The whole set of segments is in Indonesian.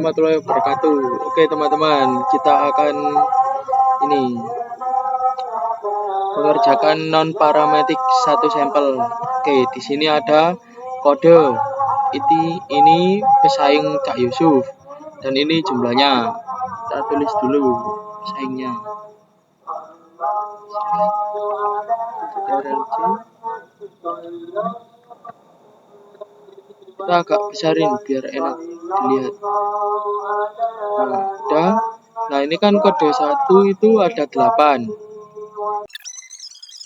warahmatullahi wabarakatuh. Oke teman-teman, kita akan ini mengerjakan non parametric satu sampel. Oke, di sini ada kode. Ini pesaing Cak Yusuf dan ini jumlahnya. Kita tulis dulu pesaingnya. Kita agak besarin biar enak dilihat. Nah, udah. Nah, ini kan kode 1 itu ada 8.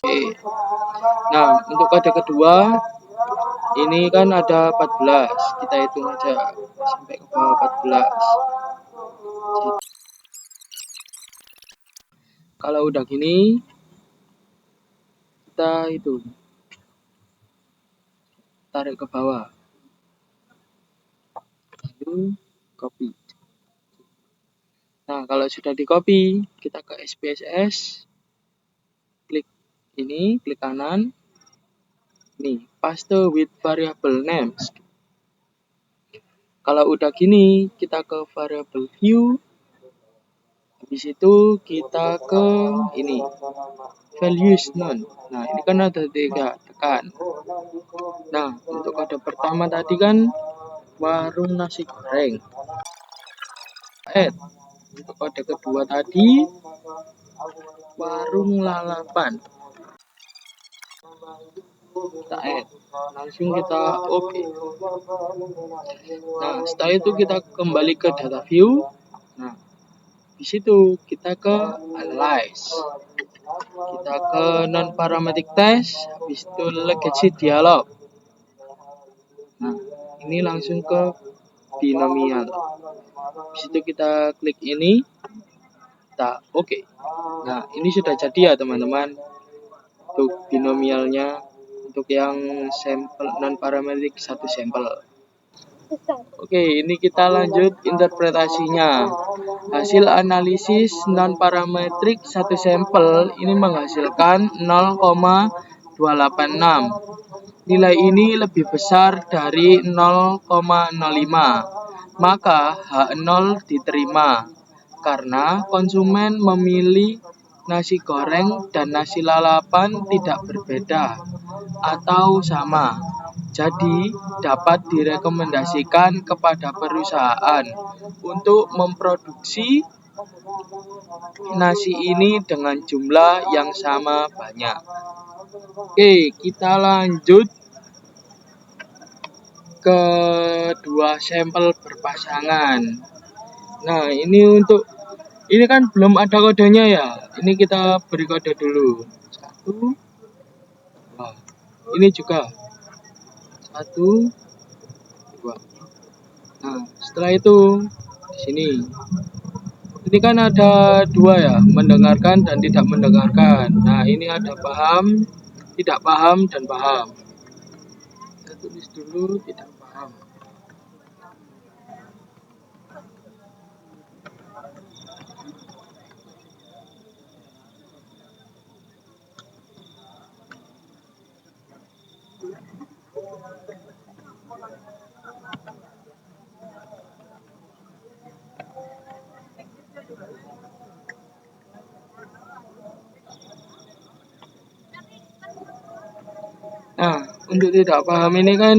Oke. Nah, untuk kode kedua ini kan ada 14. Kita hitung aja sampai ke bawah 14. Kalau udah gini, kita itu tarik ke bawah. Lalu copy. Nah, kalau sudah di copy, kita ke SPSS, klik ini, klik kanan. Nih, paste with variable names. Kalau udah gini, kita ke variable view. Habis itu kita ke ini, values none. Nah, ini kan ada 3, tekan. Nah, untuk kode pertama tadi kan warung nasi goreng. Untuk kode kedua tadi warung lalapan. Kita add, langsung kita oke. Nah, setelah itu kita kembali ke data view. Nah, di situ kita ke analyze, kita ke non parametric test, habis itu legacy dialog. Nah, ini langsung ke binomial. Habis itu kita klik ini, kita oke. Nah, ini sudah jadi ya teman-teman untuk binomialnya, untuk yang sampel non parametric satu sampel. Oke, ini kita lanjut interpretasinya. Hasil analisis non parametrik satu sampel ini menghasilkan 0,286. Nilai ini lebih besar dari 0,05. Maka H0 diterima karena konsumen memilih nasi goreng dan nasi lalapan tidak berbeda atau sama. Jadi, dapat direkomendasikan kepada perusahaan untuk memproduksi nasi ini dengan jumlah yang sama banyak. Oke, kita lanjut ke dua sampel berpasangan. Nah, ini kan belum ada kodenya ya. Ini kita beri kode dulu. 1. Nah, ini juga 1, 2. Nah, setelah itu di sini ini kan ada 2 ya, mendengarkan dan tidak mendengarkan. Nah, ini ada paham, tidak paham, dan paham. Kita tulis dulu tidak paham. Nah, untuk tidak paham ini kan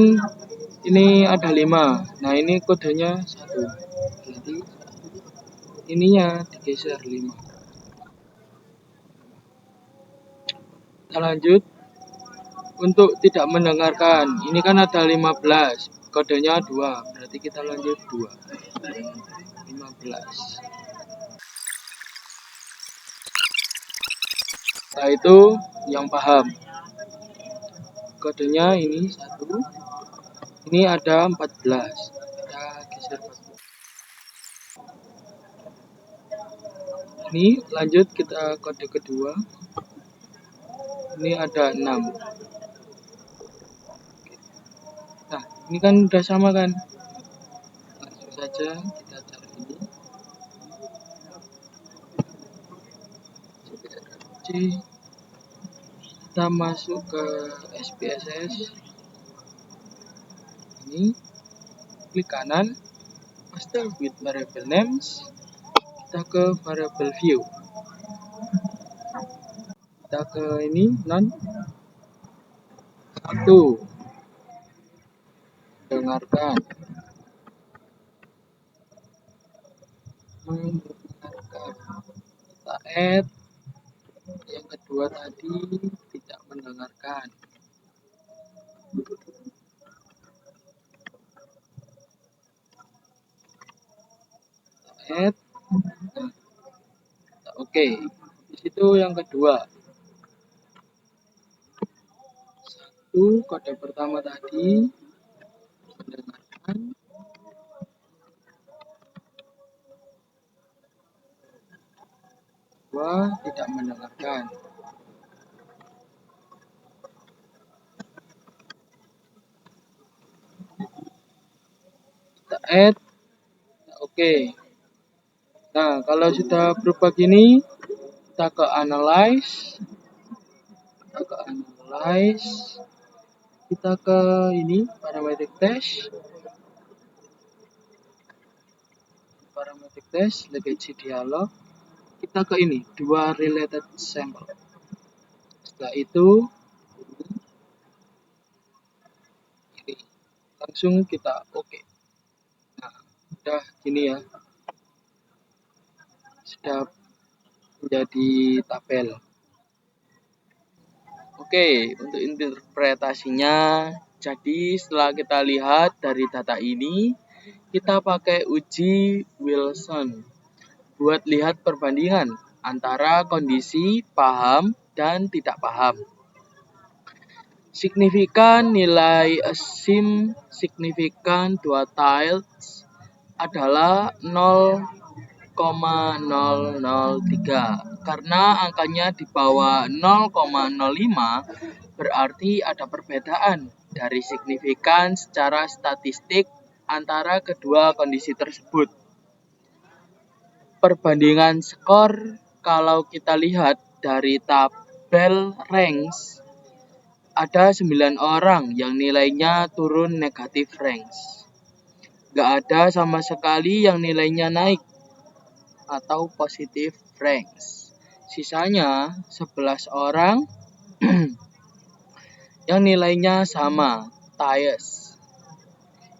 ini ada 5. Nah, ini kodenya 1. Jadi ininya digeser 5. Kita lanjut. Untuk tidak mendengarkan, ini kan ada 15. Kodenya 2. Berarti kita lanjut 2. 15. Setelah itu yang paham. Kodenya ini 1. Ini ada 14. Kita geser 14. Ini lanjut kita kode kedua. Ini ada 6. Nah, ini kan udah sama kan? Langsung saja kita cari ini. C. Kita masuk ke SPSS. Ini klik kanan, start with variable names. Kita ke variable view. Kita ke ini non 1. Dengarkan. Mendengarkan. Kita add. Yang kedua tadi tidak mendengarkan. Add. Oke. Di situ yang kedua. 1 kode pertama tadi mendengarkan. 2 tidak mendengarkan. Kita add. Oke. Nah, kalau sudah berubah gini, kita ke analyze. Kita ke ini parametric test. Legacy dialog. Kita ke ini 2 related sample. Setelah itu ini langsung kita oke. Nah, udah gini ya. Sudah menjadi tabel. Oke, untuk interpretasinya, jadi setelah kita lihat dari data ini, kita pakai uji Wilson buat lihat perbandingan antara kondisi paham dan tidak paham. Signifikan nilai asim signifikan dua tiles adalah 0,003. Karena angkanya di bawah 0,05 berarti ada perbedaan dari signifikan secara statistik antara kedua kondisi tersebut. Perbandingan skor kalau kita lihat dari tabel ranks, ada 9 orang yang nilainya turun negatif ranks. Gak ada sama sekali yang nilainya naik atau positif ranks. Sisanya 11 orang yang nilainya sama, tiles.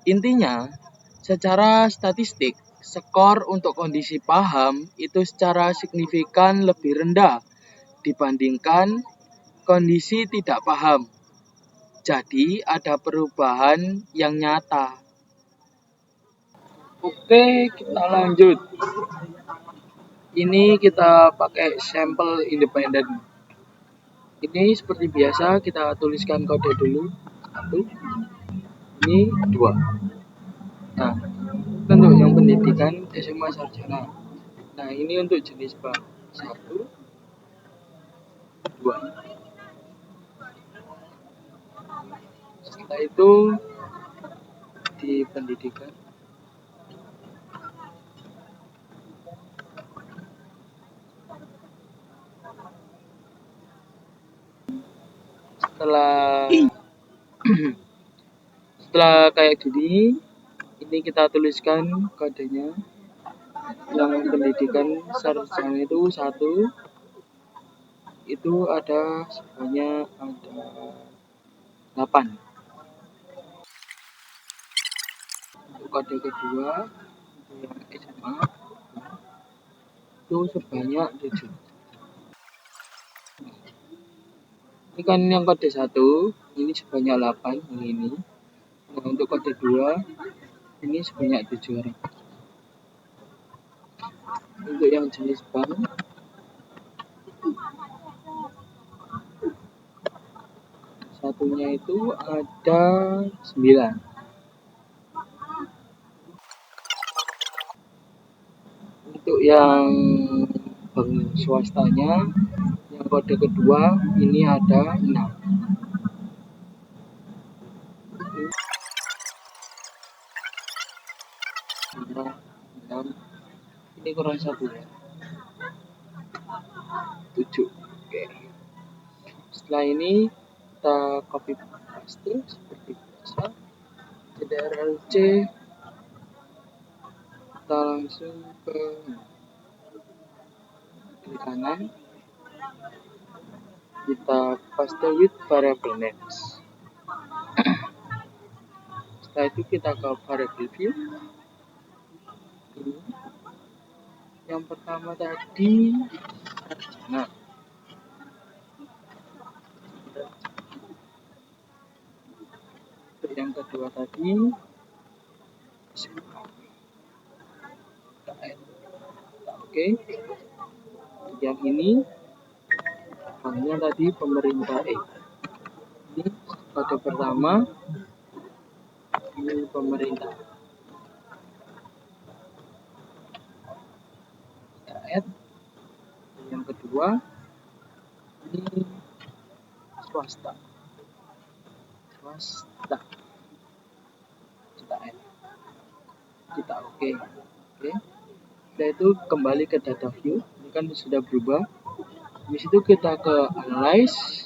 Intinya, secara statistik, skor untuk kondisi paham itu secara signifikan lebih rendah dibandingkan kondisi tidak paham. Jadi ada perubahan yang nyata. Oke, kita lanjut. Ini kita pakai sampel independen. Ini seperti biasa kita tuliskan kode dulu. 1. Ini 2. Nah, untuk yang pendidikan SMA sarjana. Nah, ini untuk jenis bank 1, 2. Setelah itu di pendidikan setelah kayak gini, ini kita tuliskan kodenya. Yang pendidikan sarjana itu 1, itu ada sebanyak 8. Untuk kode kedua yang SMA itu sebanyak 7. Ini kan yang kode 1, ini sebanyak 8 yang ini. Nah, untuk kode 2 ini sebanyak 7 orang. Untuk yang jenis bank satunya itu ada 9. Untuk yang bank swastanya yang kode kedua ini ada 6. Ini kurang 1 ya. 7. Oke. Setelah ini kita copy paste seperti biasa. Ctrl C. kita langsung ke klik kanan, kita paste with variable names. Setelah itu kita ke variable view. Yang pertama tadi sarjana. Yang kedua tadi oke. Yang ini banknya tadi pemerintah. Ini kode pertama, ini pemerintah. Kita add. Yang kedua ini swasta. Kita add. Kita oke. Setelah itu kembali ke data view. Ini kan sudah berubah. Di situ kita ke analyze.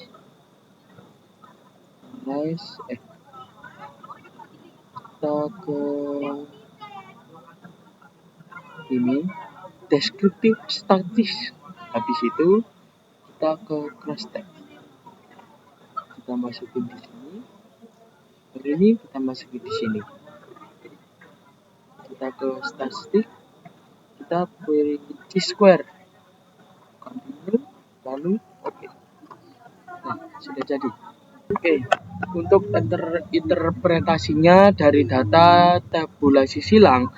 Kita ke ini descriptive statistics. Habis itu kita ke cross tab. Kita masukin di sini. Ini kita masukin di sini. Kita ke statistik. Kita pilih T-square. Continue. Lalu oke. Nah, sudah jadi. Oke, untuk interpretasinya dari data tabulasi silang,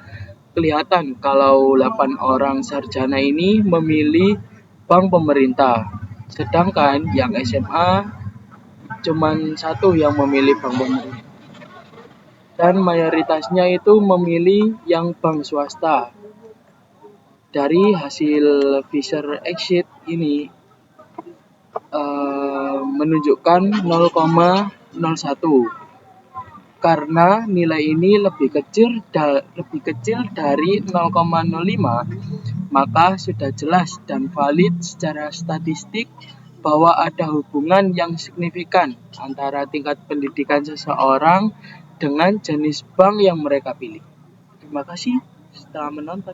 kelihatan kalau 8 orang sarjana ini memilih bank pemerintah. Sedangkan yang SMA cuman 1 yang memilih bank pemerintah. Dan mayoritasnya itu memilih yang bank swasta. Dari hasil Fisher Exit ini menunjukkan 0,01 karena nilai ini lebih kecil dari 0,05, maka sudah jelas dan valid secara statistik bahwa ada hubungan yang signifikan antara tingkat pendidikan seseorang dengan jenis bank yang mereka pilih. Terima kasih telah menonton.